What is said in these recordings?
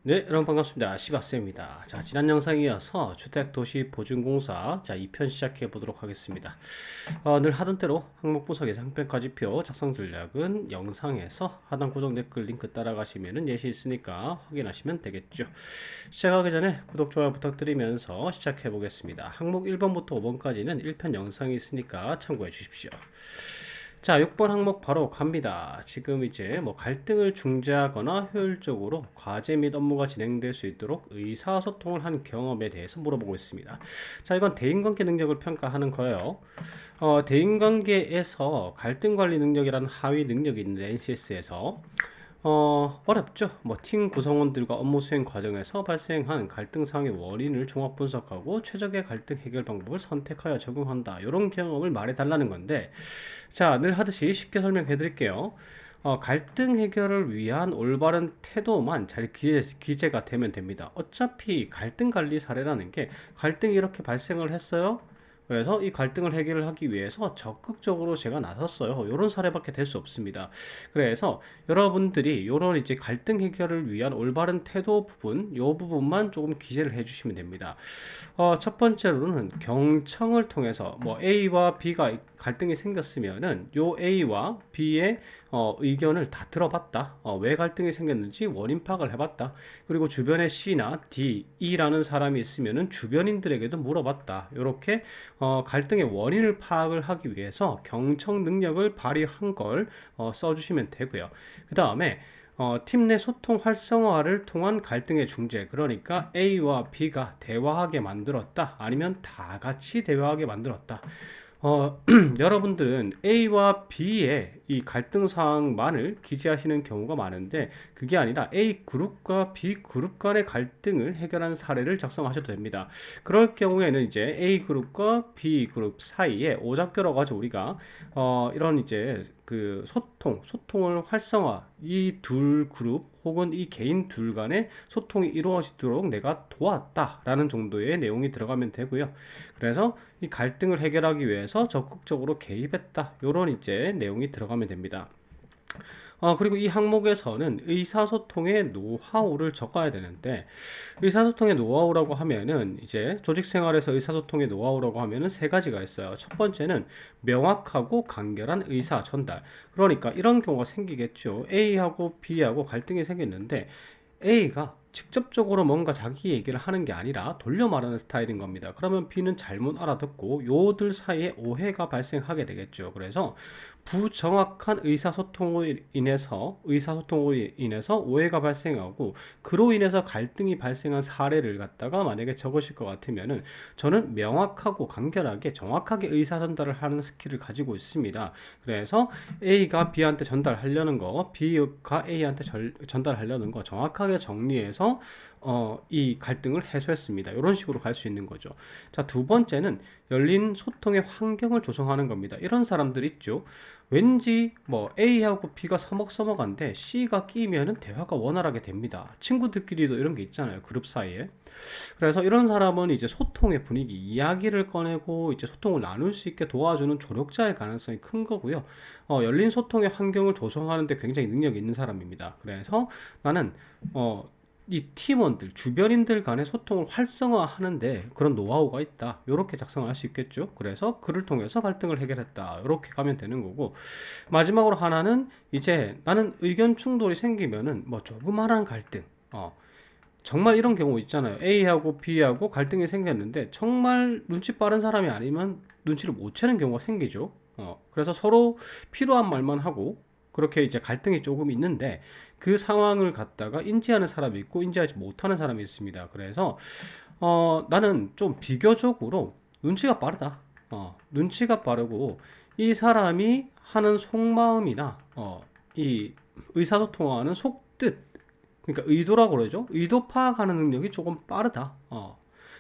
네, 여러분 반갑습니다. 시바스입니다. 자, 지난 영상에 이어서 주택도시보증공사 2편 시작해 보도록 하겠습니다. 늘 하던 대로 항목 분석 예상 평가지표 작성 전략은 영상에서 하단 고정 댓글 링크 따라가시면 예시 있으니까 확인하시면 되겠죠. 시작하기 전에 구독, 좋아요 부탁드리면서 시작해 보겠습니다. 항목 1번부터 5번까지는 1편 영상이 있으니까 참고해 주십시오. 자, 6번 항목 바로 갑니다. 지금 이제 갈등을 중재하거나 효율적으로 과제 및 업무가 진행될 수 있도록 의사소통을 한 경험에 대해서 물어보고 있습니다. 자, 이건 대인관계 능력을 평가하는 거예요. 대인관계에서 갈등 관리 능력이라는 하위 능력이 있는데 NCS에서 어렵죠. 팀 구성원들과 업무 수행 과정에서 발생한 갈등 상황의 원인을 종합 분석하고 최적의 갈등 해결 방법을 선택하여 적용한다. 이런 경험을 말해달라는 건데, 자, 늘 하듯이 쉽게 설명해 드릴게요. 갈등 해결을 위한 올바른 태도만 잘 기재가 되면 됩니다. 어차피 갈등 관리 사례라는 게 갈등이 이렇게 발생을 했어요. 그래서 이 갈등을 해결을 하기 위해서 적극적으로 제가 나섰어요. 이런 사례밖에 될 수 없습니다. 그래서 여러분들이 이런 이제 갈등 해결을 위한 올바른 태도 부분, 이 부분만 조금 기재를 해주시면 됩니다. 첫 번째로는 경청을 통해서 A와 B가 갈등이 생겼으면은 요 A와 B의 의견을 다 들어봤다. 왜 갈등이 생겼는지 원인 파악을 해봤다. 그리고 주변에 C나 D, E라는 사람이 있으면은 주변인들에게도 물어봤다. 이렇게 갈등의 원인을 파악을 하기 위해서 경청 능력을 발휘한 걸 써주시면 되고요. 그 다음에 팀 내 소통 활성화를 통한 갈등의 중재, 그러니까 A와 B가 대화하게 만들었다, 아니면 다 같이 대화하게 만들었다. 여러분들은 A와 B의 이 갈등 사항만을 기재하시는 경우가 많은데, 그게 아니라 A 그룹과 B 그룹 간의 갈등을 해결한 사례를 작성하셔도 됩니다. 그럴 경우에는 이제 A 그룹과 B 그룹 사이에 오작교라고 가지고 우리가 이런 이제 그 소통을 활성화, 이 둘 그룹 혹은 이 개인 둘 간의 소통이 이루어지도록 내가 도왔다라는 정도의 내용이 들어가면 되고요. 그래서 이 갈등을 해결하기 위해서 적극적으로 개입했다, 이런 이제 내용이 들어가면 됩니다. 그리고 이 항목에서는 의사소통의 노하우를 적어야 되는데, 의사소통의 노하우라고 하면은 이제 조직생활에서 의사소통의 노하우라고 하면은 세 가지가 있어요. 첫 번째는 명확하고 간결한 의사 전달. 그러니까 이런 경우가 생기겠죠. A하고 B하고 갈등이 생겼는데 A가 직접적으로 뭔가 자기 얘기를 하는 게 아니라 돌려 말하는 스타일인 겁니다. 그러면 B는 잘못 알아듣고 요들 사이에 오해가 발생하게 되겠죠. 그래서 부정확한 의사소통으로 인해서 오해가 발생하고, 그로 인해서 갈등이 발생한 사례를 갖다가 만약에 적으실 것 같으면은, 저는 명확하고 간결하게 정확하게 의사 전달을 하는 스킬을 가지고 있습니다. 그래서 A가 B한테 전달하려는 거, B가 A한테 전달하려는 거 정확하게 정리해서 이 갈등을 해소했습니다. 이런 식으로 갈 수 있는 거죠. 자, 두 번째는 열린 소통의 환경을 조성하는 겁니다. 이런 사람들 있죠. 왠지 A하고 B가 서먹서먹한데 C가 끼면은 대화가 원활하게 됩니다. 친구들끼리도 이런 게 있잖아요, 그룹 사이에. 그래서 이런 사람은 이제 소통의 분위기, 이야기를 꺼내고 이제 소통을 나눌 수 있게 도와주는 조력자의 가능성이 큰 거고요. 열린 소통의 환경을 조성하는 데 굉장히 능력이 있는 사람입니다. 그래서 나는 이 팀원들, 주변인들 간의 소통을 활성화하는데 그런 노하우가 있다, 이렇게 작성을 할 수 있겠죠. 그래서 그를 통해서 갈등을 해결했다, 이렇게 가면 되는 거고, 마지막으로 하나는 이제 나는 의견 충돌이 생기면은 조그마한 갈등, 정말 이런 경우 있잖아요. A하고 B하고 갈등이 생겼는데 정말 눈치 빠른 사람이 아니면 눈치를 못 채는 경우가 생기죠. 그래서 서로 필요한 말만 하고 그렇게 이제 갈등이 조금 있는데, 그 상황을 갖다가 인지하는 사람이 있고 인지하지 못하는 사람이 있습니다. 그래서 나는 좀 비교적으로 눈치가 빠르다. 눈치가 빠르고 이 사람이 하는 속마음이나 이 의사소통하는 속뜻, 그러니까 의도라고 그러죠. 의도 파악하는 능력이 조금 빠르다.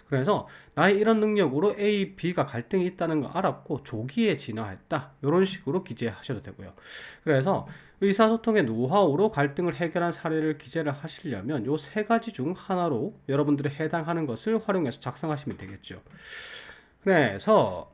그래서 나의 이런 능력으로 A, B가 갈등이 있다는 걸 알았고 조기에 진화했다, 이런 식으로 기재하셔도 되고요. 그래서 의사소통의 노하우로 갈등을 해결한 사례를 기재를 하시려면 요 세 가지 중 하나로 여러분들이 해당하는 것을 활용해서 작성하시면 되겠죠. 그래서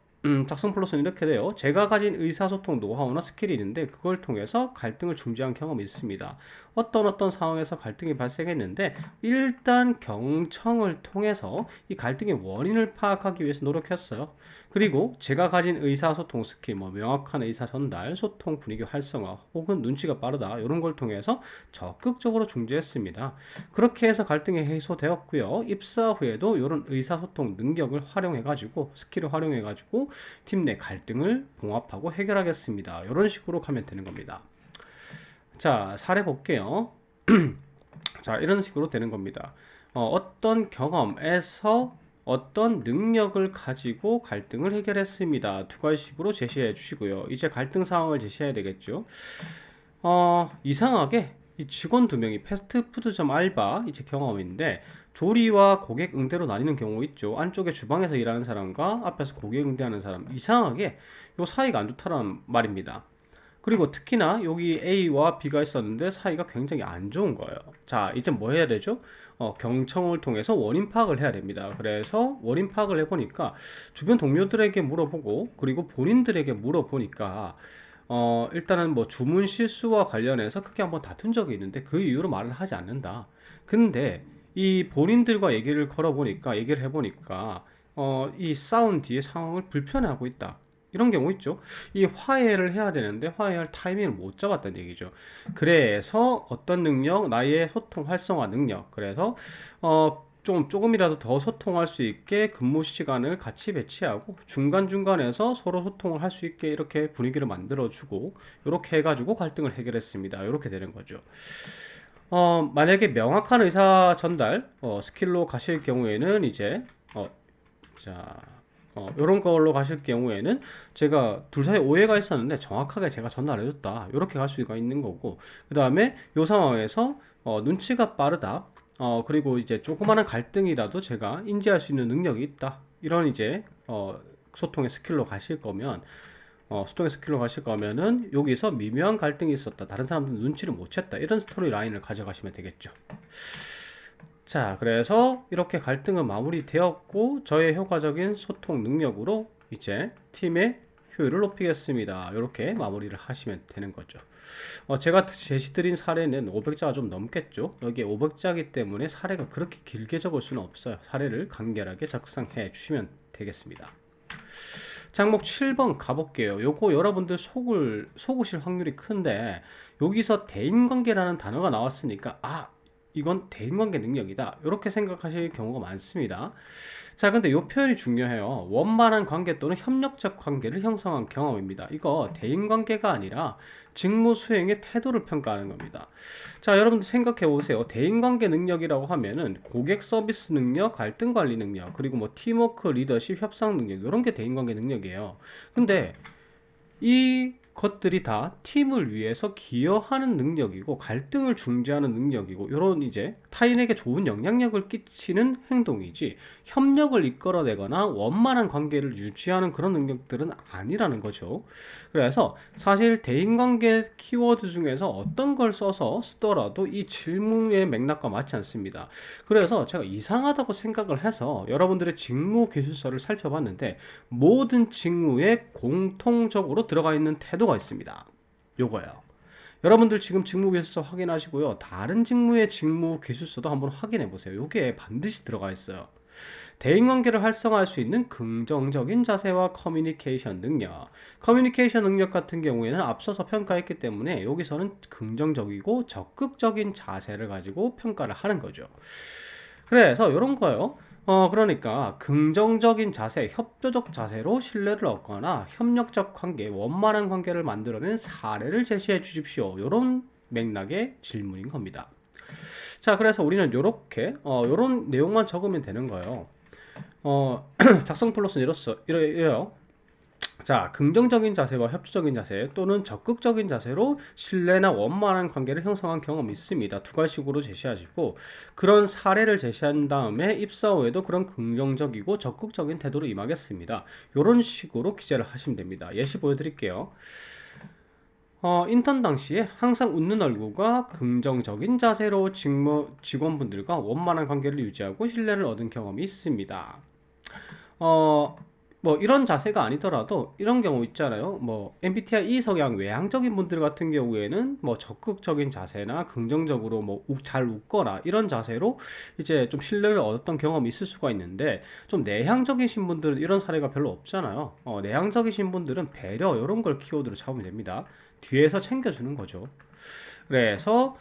작성 플러스는 이렇게 돼요. 제가 가진 의사소통 노하우나 스킬이 있는데 그걸 통해서 갈등을 중재한 경험이 있습니다. 어떤 상황에서 갈등이 발생했는데 일단 경청을 통해서 이 갈등의 원인을 파악하기 위해서 노력했어요. 그리고 제가 가진 의사소통 스킬, 뭐 명확한 의사 전달, 소통 분위기 활성화, 혹은 눈치가 빠르다 이런 걸 통해서 적극적으로 중재했습니다. 그렇게 해서 갈등이 해소되었고요. 입사 후에도 이런 의사소통 능력을 활용해가지고 스킬을 활용해가지고 팀 내 갈등을 봉합하고 해결하겠습니다. 이런 식으로 가면 되는 겁니다. 자, 사례 볼게요. 자, 이런 식으로 되는 겁니다. 어떤 경험에서 어떤 능력을 가지고 갈등을 해결했습니다. 두 가지식으로 제시해 주시고요. 이제 갈등 상황을 제시해야 되겠죠. 이상하게 이 직원 두 명이 패스트푸드점 알바 이제 경험인데 조리와 고객 응대로 나뉘는 경우 있죠. 안쪽에 주방에서 일하는 사람과 앞에서 고객 응대하는 사람 이상하게 요 사이가 안 좋다는 말입니다. 그리고 특히나 여기 A와 B가 있었는데 사이가 굉장히 안 좋은 거예요. 자, 이제 뭐 해야 되죠? 경청을 통해서 원인 파악을 해야 됩니다. 그래서 원인 파악을 해보니까 주변 동료들에게 물어보고 그리고 본인들에게 물어보니까 일단은 뭐 주문 실수와 관련해서 크게 한번 다툰 적이 있는데 그 이후로 말을 하지 않는다. 근데 이 본인들과 얘기를 해보니까 이 싸운 뒤에 상황을 불편해하고 있다. 이런 경우 있죠. 이 화해를 해야 되는데 화해할 타이밍을 못 잡았다는 얘기죠. 그래서 어떤 능력, 나의 소통 활성화 능력. 그래서 조금이라도 더 소통할 수 있게 근무 시간을 같이 배치하고 중간중간에서 서로 소통을 할 수 있게 이렇게 분위기를 만들어주고 이렇게 해가지고 갈등을 해결했습니다. 이렇게 되는 거죠. 만약에 명확한 의사 전달 스킬로 가실 경우에는 이제 자, 요런 걸로 가실 경우에는 제가 둘 사이에 오해가 있었는데 정확하게 제가 전달해줬다. 이렇게 갈 수가 있는 거고, 그 다음에 요 상황에서 눈치가 빠르다. 그리고 이제 조그마한 갈등이라도 제가 인지할 수 있는 능력이 있다. 이런 이제 소통의 스킬로 가실 거면 소통의 스킬로 가실 거면은 여기서 미묘한 갈등이 있었다. 다른 사람들은 눈치를 못 챘다. 이런 스토리 라인을 가져가시면 되겠죠. 자, 그래서 이렇게 갈등은 마무리되었고 저의 효과적인 소통 능력으로 이제 팀의 효율을 높이겠습니다. 이렇게 마무리를 하시면 되는 거죠. 제가 제시드린 사례는 500자가 좀 넘겠죠. 여기에 500자이기 때문에 사례가 그렇게 길게 적을 수는 없어요. 사례를 간결하게 작성해 주시면 되겠습니다. 장목 7번 가볼게요. 요거 여러분들 속으실 확률이 큰데 여기서 대인관계라는 단어가 나왔으니까 이건 대인관계 능력이다 이렇게 생각하실 경우가 많습니다. 자, 근데 이 표현이 중요해요. 원만한 관계 또는 협력적 관계를 형성한 경험입니다. 이거 대인관계가 아니라 직무 수행의 태도를 평가하는 겁니다. 자, 여러분들 생각해 보세요. 대인관계 능력이라고 하면은 고객 서비스 능력, 갈등 관리 능력, 그리고 뭐 팀워크, 리더십, 협상 능력 이런 게 대인관계 능력이에요. 근데 이 것들이 다 팀을 위해서 기여하는 능력이고 갈등을 중재하는 능력이고 이런 이제 타인에게 좋은 영향력을 끼치는 행동이지 협력을 이끌어내거나 원만한 관계를 유지하는 그런 능력들은 아니라는 거죠. 그래서 사실 대인관계 키워드 중에서 어떤 걸 써서 쓰더라도 이 질문의 맥락과 맞지 않습니다. 그래서 제가 이상하다고 생각을 해서 여러분들의 직무 기술서를 살펴봤는데 모든 직무에 공통적으로 들어가 있는 태도가 있습니다. 요거예요. 여러분들 지금 직무 기술서 확인하시고요. 다른 직무의 직무 기술서도 한번 확인해 보세요. 요게 반드시 들어가 있어요. 대인관계를 활성화할 수 있는 긍정적인 자세와 커뮤니케이션 능력. 커뮤니케이션 능력 같은 경우에는 앞서서 평가했기 때문에 여기서는 긍정적이고 적극적인 자세를 가지고 평가를 하는 거죠. 그래서 이런 거예요. 그러니까 긍정적인 자세, 협조적 자세로 신뢰를 얻거나 협력적 관계, 원만한 관계를 만들어낸 사례를 제시해 주십시오. 이런 맥락의 질문인 겁니다. 자, 그래서 우리는 요런 내용만 적으면 되는 거예요. 작성 플러스는 이래요. 자, 긍정적인 자세와 협조적인 자세 또는 적극적인 자세로 신뢰나 원만한 관계를 형성한 경험이 있습니다. 두 가지식으로 제시하시고 그런 사례를 제시한 다음에 입사 후에도 그런 긍정적이고 적극적인 태도로 임하겠습니다. 이런 식으로 기재를 하시면 됩니다. 예시 보여드릴게요. 인턴 당시에 항상 웃는 얼굴과 긍정적인 자세로 직원분들과 원만한 관계를 유지하고 신뢰를 얻은 경험이 있습니다. 뭐 이런 자세가 아니더라도 이런 경우 있잖아요. 뭐 MBTI E 성향 외향적인 분들 같은 경우에는 뭐 적극적인 자세나 긍정적으로 뭐 잘 웃거나 이런 자세로 이제 좀 신뢰를 얻었던 경험이 있을 수가 있는데, 좀 내향적이신 분들은 이런 사례가 별로 없잖아요. 내향적이신 분들은 배려 이런 걸 키워드로 잡으면 됩니다. 뒤에서 챙겨주는 거죠. 그래서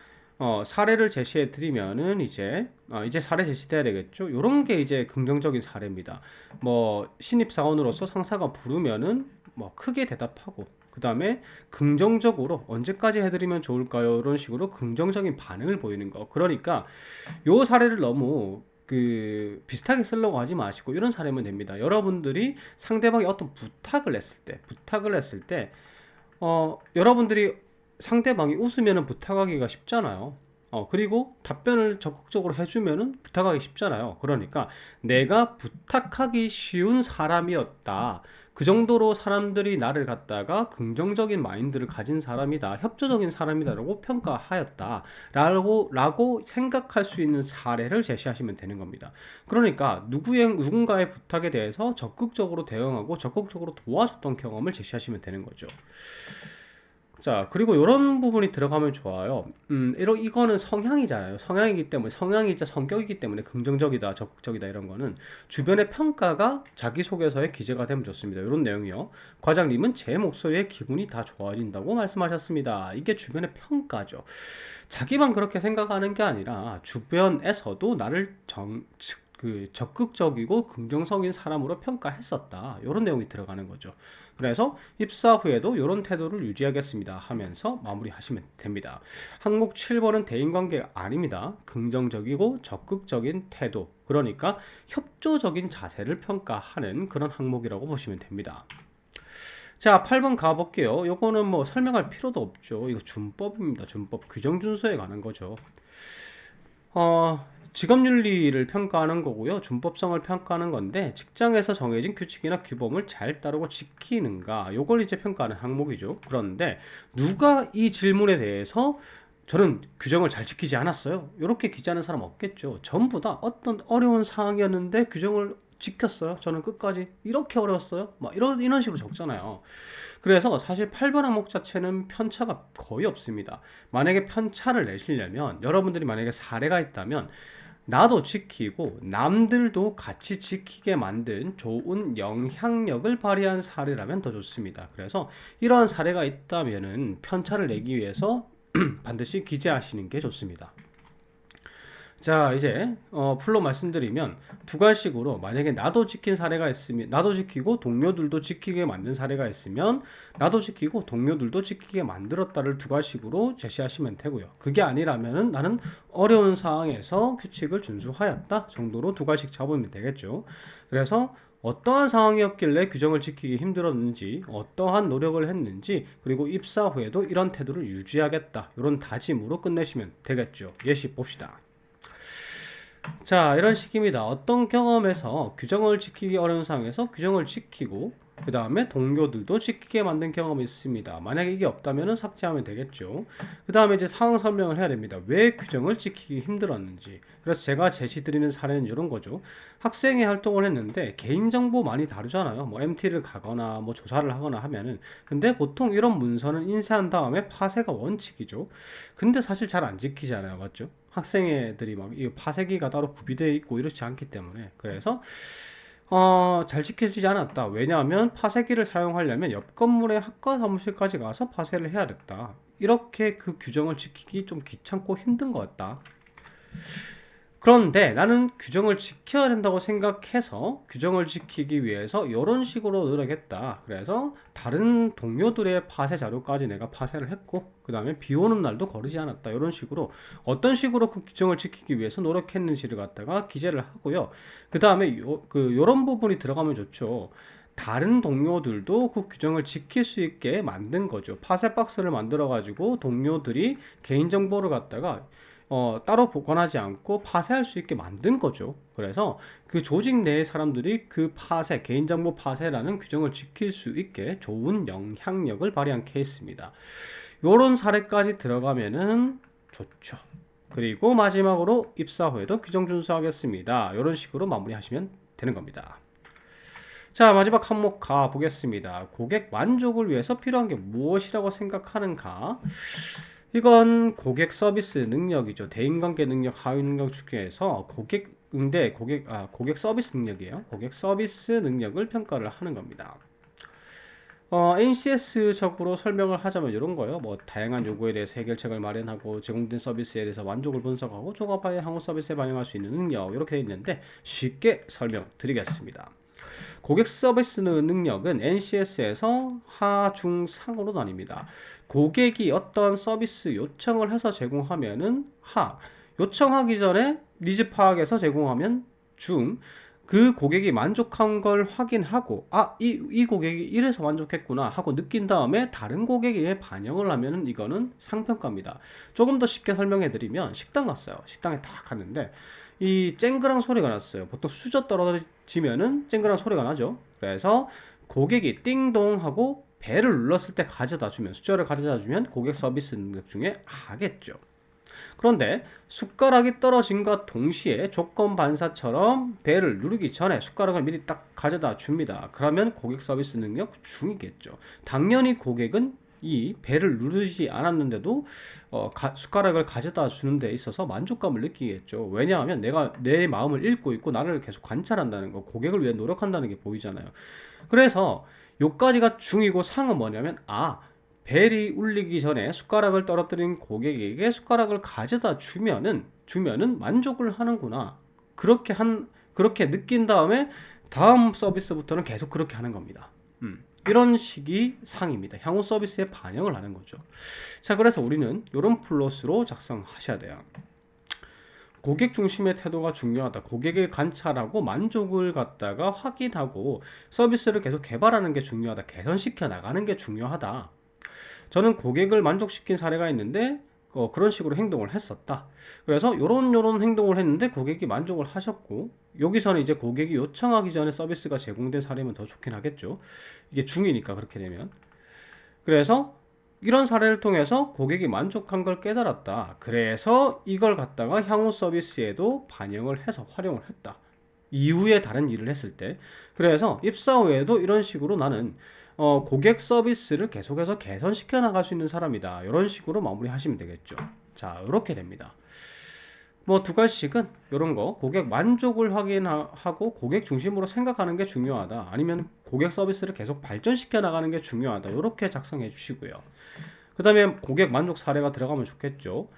사례를 제시해 드리면은 이제 사례 제시돼야 되겠죠. 요런 게 이제 긍정적인 사례입니다. 뭐 신입 사원으로서 상사가 부르면은 뭐 크게 대답하고, 그다음에 긍정적으로 언제까지 해드리면 좋을까요? 이런 식으로 긍정적인 반응을 보이는 거. 그러니까 요 사례를 너무 비슷하게 쓰려고 하지 마시고 이런 사례면 됩니다. 여러분들이 상대방이 어떤 부탁을 했을 때 여러분들이 상대방이 웃으면 부탁하기가 쉽잖아요. 그리고 답변을 적극적으로 해주면은 부탁하기 쉽잖아요. 그러니까 내가 부탁하기 쉬운 사람이었다. 그 정도로 사람들이 나를 갖다가 긍정적인 마인드를 가진 사람이다. 협조적인 사람이다라고 평가하였다. 라고 생각할 수 있는 사례를 제시하시면 되는 겁니다. 그러니까 누군가의 부탁에 대해서 적극적으로 대응하고 적극적으로 도와줬던 경험을 제시하시면 되는 거죠. 자, 그리고 이런 부분이 들어가면 좋아요. 이거는 성향이잖아요. 성향이기 때문에, 성향이자 성격이기 때문에 긍정적이다, 적극적이다 이런 거는 주변의 평가가 자기소개서에 기재가 되면 좋습니다. 이런 내용이요. 과장님은 제 목소리에 기분이 다 좋아진다고 말씀하셨습니다. 이게 주변의 평가죠. 자기만 그렇게 생각하는 게 아니라 주변에서도 나를 적극적이고 긍정적인 사람으로 평가했었다. 이런 내용이 들어가는 거죠. 그래서 입사 후에도 이런 태도를 유지하겠습니다 하면서 마무리하시면 됩니다. 항목 7번은 대인관계가 아닙니다. 긍정적이고 적극적인 태도, 그러니까 협조적인 자세를 평가하는 그런 항목이라고 보시면 됩니다. 자, 8번 가볼게요. 요거는 뭐 설명할 필요도 없죠. 이거 준법입니다. 준법, 규정 준수에 관한 거죠. 직업윤리를 평가하는 거고요. 준법성을 평가하는 건데, 직장에서 정해진 규칙이나 규범을 잘 따르고 지키는가, 요걸 이제 평가하는 항목이죠. 그런데 누가 이 질문에 대해서 저는 규정을 잘 지키지 않았어요, 이렇게 기재하는 사람 없겠죠. 전부 다 어떤 어려운 상황이었는데 규정을 지켰어요. 저는 끝까지 이렇게 어려웠어요. 막 이런 식으로 적잖아요. 그래서 사실 8번 항목 자체는 편차가 거의 없습니다. 만약에 편차를 내시려면, 여러분들이 만약에 사례가 있다면 나도 지키고 남들도 같이 지키게 만든 좋은 영향력을 발휘한 사례라면 더 좋습니다. 그래서 이러한 사례가 있다면은 편차를 내기 위해서 반드시 기재하시는 게 좋습니다. 자, 이제 풀로 말씀드리면 두 가지식으로, 만약에 나도 지킨 사례가 있으면, 나도 지키고 동료들도 지키게 만든 사례가 있으면 나도 지키고 동료들도 지키게 만들었다를 두 가지식으로 제시하시면 되고요. 그게 아니라면은 나는 어려운 상황에서 규칙을 준수하였다 정도로 두 가지씩 잡으면 되겠죠. 그래서 어떠한 상황이었길래 규정을 지키기 힘들었는지, 어떠한 노력을 했는지, 그리고 입사 후에도 이런 태도를 유지하겠다, 이런 다짐으로 끝내시면 되겠죠. 예시 봅시다. 자, 이런 식입니다. 어떤 경험에서 규정을 지키기 어려운 상황에서 규정을 지키고 그 다음에 동료들도 지키게 만든 경험이 있습니다. 만약에 이게 없다면 삭제하면 되겠죠. 그 다음에 이제 상황 설명을 해야 됩니다. 왜 규정을 지키기 힘들었는지. 그래서 제가 제시드리는 사례는 이런 거죠. 학생회 활동을 했는데 개인정보 많이 다루잖아요. 뭐 MT를 가거나 뭐 조사를 하거나 하면은. 근데 보통 이런 문서는 인쇄한 다음에 파쇄가 원칙이죠. 근데 사실 잘 안 지키잖아요. 맞죠? 학생회들이 막 이 파쇄기가 따로 구비되어 있고 이렇지 않기 때문에. 그래서 잘 지켜지지 않았다. 왜냐하면 파쇄기를 사용하려면 옆 건물의 학과 사무실까지 가서 파쇄를 해야 됐다. 이렇게 그 규정을 지키기 좀 귀찮고 힘든 것 같다. 그런데 나는 규정을 지켜야 된다고 생각해서 규정을 지키기 위해서 이런 식으로 노력했다. 그래서 다른 동료들의 파쇄 자료까지 내가 파쇄를 했고, 그 다음에 비 오는 날도 거르지 않았다. 이런 식으로 어떤 식으로 그 규정을 지키기 위해서 노력했는지를 갖다가 기재를 하고요. 그 다음에 요런 부분이 들어가면 좋죠. 다른 동료들도 그 규정을 지킬 수 있게 만든 거죠. 파쇄 박스를 만들어 가지고 동료들이 개인정보를 갖다가 따로 보관하지 않고 파쇄할 수 있게 만든 거죠. 그래서 그 조직 내의 사람들이 그 파쇄, 개인정보 파쇄라는 규정을 지킬 수 있게 좋은 영향력을 발휘한 케이스입니다. 요런 사례까지 들어가면은 좋죠. 그리고 마지막으로 입사 후에도 규정 준수하겠습니다. 이런 식으로 마무리하시면 되는 겁니다. 자, 마지막 항목 가 보겠습니다. 고객 만족을 위해서 필요한 게 무엇이라고 생각하는가? 이건 고객 서비스 능력이죠. 대인관계 능력, 하위 능력 중에서 고객 서비스 능력이에요. 고객 서비스 능력을 평가를 하는 겁니다. NCS적으로 설명을 하자면 이런 거예요. 뭐 다양한 요구에 대해서 해결책을 마련하고 제공된 서비스에 대해서 만족을 분석하고 조합하여 향후 서비스에 반영할 수 있는 능력 이렇게 되어 있는데 쉽게 설명드리겠습니다. 고객 서비스 능력은 NCS에서 하, 중, 상으로 나뉩니다. 고객이 어떤 서비스 요청을 해서 제공하면은 하, 요청하기 전에 니즈 파악해서 제공하면 중, 그 고객이 만족한 걸 확인하고 이 고객이 이래서 만족했구나 하고 느낀 다음에 다른 고객에 반영을 하면은 이거는 상평가입니다. 조금 더 쉽게 설명해 드리면 식당 갔어요. 식당에 딱 갔는데 이 쨍그랑 소리가 났어요. 보통 수저 떨어지면은 쨍그랑 소리가 나죠. 그래서 고객이 띵동 하고 벨을 눌렀을 때 가져다 주면, 수저를 가져다 주면 고객 서비스 능력 중에 하겠죠. 그런데 숟가락이 떨어진과 동시에 조건 반사처럼 벨을 누르기 전에 숟가락을 미리 딱 가져다 줍니다. 그러면 고객 서비스 능력 중이겠죠. 당연히 고객은 이 벨을 누르지 않았는데도 숟가락을 가져다 주는 데 있어서 만족감을 느끼겠죠. 왜냐하면 내가 내 마음을 읽고 있고 나를 계속 관찰한다는 거, 고객을 위해 노력한다는 게 보이잖아요. 그래서 요까지가 중이고 상은 뭐냐면 벨이 울리기 전에 숟가락을 떨어뜨린 고객에게 숟가락을 가져다 주면은 만족을 하는구나. 그렇게 느낀 다음에 다음 서비스부터는 계속 그렇게 하는 겁니다. 이런 식이 상입니다. 향후 서비스에 반영을 하는 거죠. 자, 그래서 우리는 이런 플롯으로 작성하셔야 돼요. 고객 중심의 태도가 중요하다. 고객을 관찰하고 만족을 갖다가 확인하고 서비스를 계속 개발하는 게 중요하다. 개선시켜 나가는 게 중요하다. 저는 고객을 만족시킨 사례가 있는데 그런 식으로 행동을 했었다. 그래서 요런 행동을 했는데 고객이 만족을 하셨고, 여기서는 이제 고객이 요청하기 전에 서비스가 제공된 사례면 더 좋긴 하겠죠. 이게 중이니까 그렇게 되면. 그래서 이런 사례를 통해서 고객이 만족한 걸 깨달았다. 그래서 이걸 갖다가 향후 서비스에도 반영을 해서 활용을 했다. 이후에 다른 일을 했을 때. 그래서 입사 후에도 이런 식으로 나는 고객 서비스를 계속해서 개선시켜 나갈 수 있는 사람이다. 이런 식으로 마무리하시면 되겠죠. 자, 이렇게 됩니다. 뭐 두 가지씩은 이런 거, 고객 만족을 확인하고 고객 중심으로 생각하는 게 중요하다. 아니면 고객 서비스를 계속 발전시켜 나가는 게 중요하다. 이렇게 작성해 주시고요. 그 다음에 고객 만족 사례가 들어가면 좋겠죠.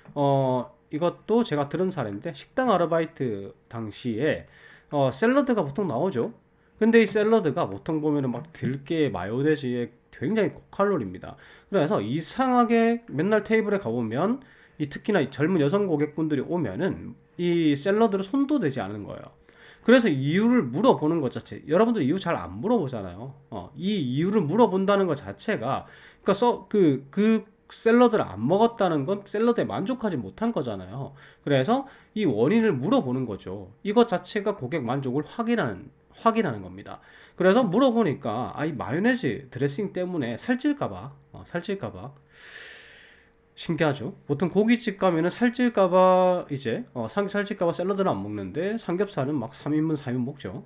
이것도 제가 들은 사례인데, 식당 아르바이트 당시에 샐러드가 보통 나오죠. 근데 이 샐러드가 보통 보면은 막 들깨, 마요네즈에 굉장히 고칼로리입니다. 그래서 이상하게 맨날 테이블에 가보면 특히나 이 젊은 여성 고객분들이 오면은 이 샐러드를 손도 대지 않는 거예요. 그래서 이유를 물어보는 것 자체, 여러분들 이유 잘 안 물어보잖아요. 이 이유를 물어본다는 것 자체가, 그러니까 그 샐러드를 안 먹었다는 건 샐러드에 만족하지 못한 거잖아요. 그래서 이 원인을 물어보는 거죠. 이것 자체가 고객 만족을 확인하는 겁니다. 그래서 물어보니까 이 마요네즈 드레싱 때문에 살찔까봐 신기하죠. 보통 고깃집 가면은 살찔까봐 살찔까봐 샐러드는 안 먹는데 삼겹살은 막 3인분 4인분 먹죠.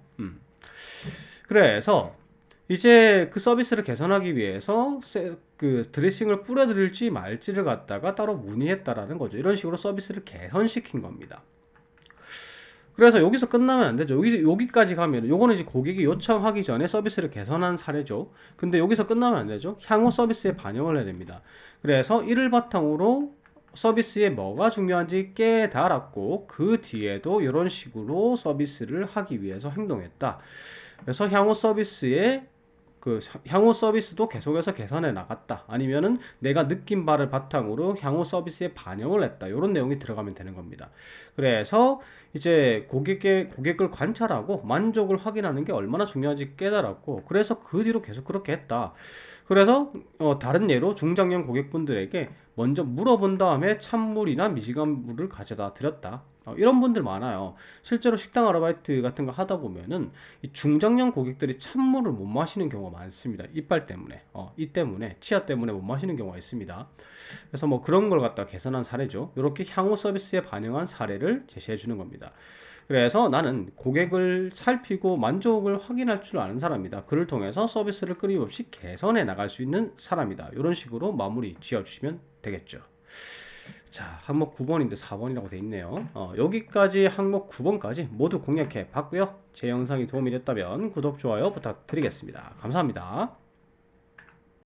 그래서 이제 그 서비스를 개선하기 위해서 그 드레싱을 뿌려드릴지 말지를 갖다가 따로 문의했다라는 거죠. 이런 식으로 서비스를 개선시킨 겁니다. 그래서 여기서 끝나면 안 되죠. 여기까지 가면, 요거는 이제 고객이 요청하기 전에 서비스를 개선한 사례죠. 근데 여기서 끝나면 안 되죠. 향후 서비스에 반영을 해야 됩니다. 그래서 이를 바탕으로 서비스에 뭐가 중요한지 깨달았고, 그 뒤에도 이런 식으로 서비스를 하기 위해서 행동했다. 그래서 향후 서비스도 계속해서 개선해 나갔다. 아니면은 내가 느낀 바를 바탕으로 향후 서비스에 반영을 했다. 이런 내용이 들어가면 되는 겁니다. 그래서 이제 고객을 관찰하고 만족을 확인하는 게 얼마나 중요한지 깨달았고, 그래서 그 뒤로 계속 그렇게 했다. 그래서 다른 예로 중장년 고객분들에게 먼저 물어본 다음에 찬물이나 미지근 물을 가져다 드렸다. 이런 분들 많아요. 실제로 식당 아르바이트 같은 거 하다 보면은 이 중장년 고객들이 찬물을 못 마시는 경우가 많습니다. 이빨 때문에, 이 때문에, 치아 때문에 못 마시는 경우가 있습니다. 그래서 뭐 그런 걸 갖다 개선한 사례죠. 이렇게 향후 서비스에 반영한 사례를 제시해 주는 겁니다. 그래서 나는 고객을 살피고 만족을 확인할 줄 아는 사람이다. 그를 통해서 서비스를 끊임없이 개선해 나갈 수 있는 사람이다. 이런 식으로 마무리 지어주시면 되겠죠. 자, 항목 9번인데 4번이라고 돼 있네요. 여기까지 항목 9번까지 모두 공략해 봤고요. 제 영상이 도움이 됐다면 구독, 좋아요 부탁드리겠습니다. 감사합니다.